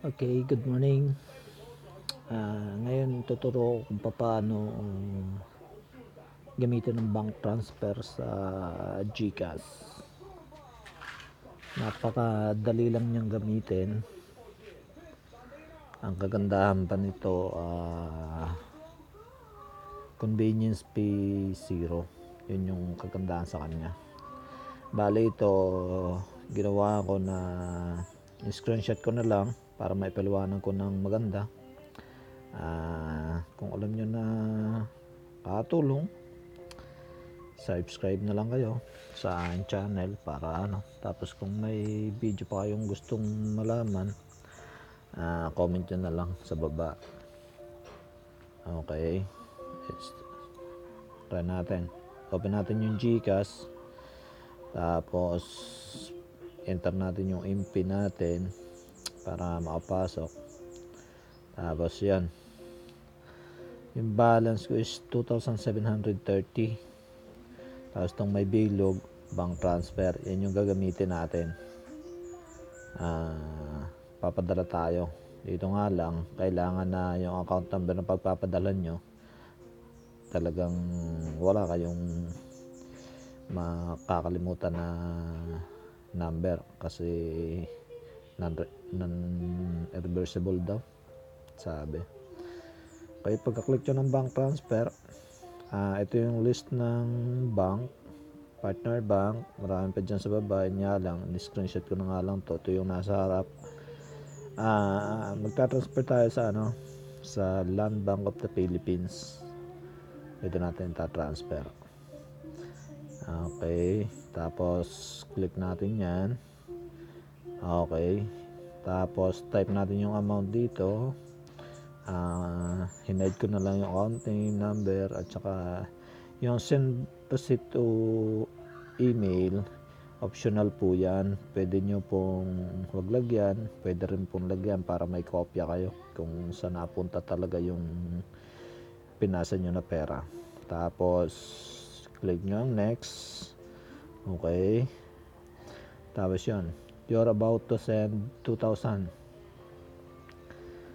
Okay, good morning. Ngayon tuturo ko kung paano gamitin ng bank transfer sa GCash. Napakadali lang niyang gamitin. Ang kagandahan pa nito, convenience fee zero. Yun yung kagandahan sa kanya. Bale ito, ginawa ko na screenshot ko na lang para maipaliwanag ko ng maganda. Kung alam nyo na katulong, subscribe na lang kayo sa aking channel para tapos kung may video pa kayong gustong malaman, comment nyo na lang sa baba. Okay, try natin. Open natin yung GCash, tapos enter natin yung PIN natin para makapasok. Tapos yan, yung balance ko is 2,730. Tapos itong may bilog, bank transfer, yan yung gagamitin natin. Papadala tayo. Dito nga lang, kailangan na yung account number na pagpapadala nyo, talagang wala kayong makakalimutan na number kasi non-reversible daw, sabi. Kaya pagka-click nyo ng bank transfer, ito yung list ng bank, partner bank, marami pa dyan sa baba. Nga lang, screenshot ko na nga lang to. Ito yung nasa harap. Magta-transfer tayo sa sa Land Bank of the Philippines. Ito natin ta-transfer. Okay, tapos click natin yan. Okay, tapos type natin yung amount dito. Hinide ko na lang yung account name, number, at saka yung send receipt to email, optional po yan. Pwede nyo pong huwag lagyan, pwede rin pong lagyan para may kopya kayo kung saan napunta talaga yung pinasa nyo na pera. Tapos click nyo ang next. Okay, tapos yun, you're about to send 2,000.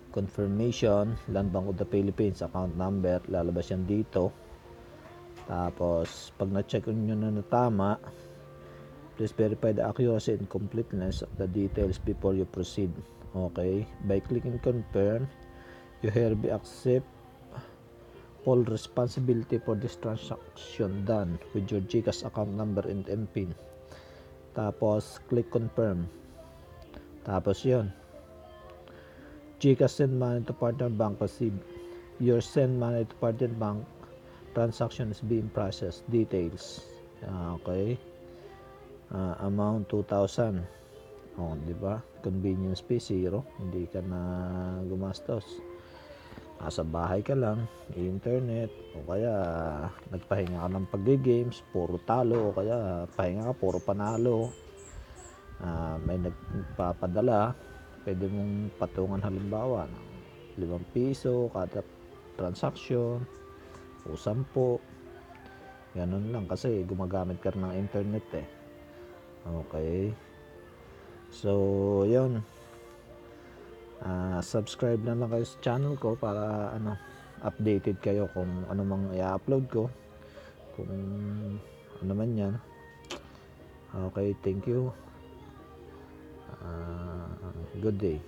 Confirmation, Land Bank of the Philippines, account number, lalabas yan dito. Tapos pag na-check nyo na tama, please verify the accuracy and completeness of the details before you proceed. Okay, by clicking confirm, you hereby accept all responsibility for this transaction done with your GCash account number and PIN. Tapos click confirm. Tapos yun, GCash send money to partner bank received. Your send money to partner bank transaction is being processed. Details. Okay. Amount 2,000. Di ba? Convenience fee zero. Hindi ka na gumastos. Nasa bahay ka lang, internet, o kaya nagpahinga ka ng pag-games, puro talo, o kaya pahinga ka, puro panalo. May nagpapadala, pwede mong patungan halimbawa ng 5 piso kada transaction o 10. Ganun lang kasi gumagamit ka ng internet eh. Okay, so yun, subscribe na lang kayo sa channel ko para updated kayo kung ano mang i-upload ko, kung ano man yan. Okay, thank you. Good day.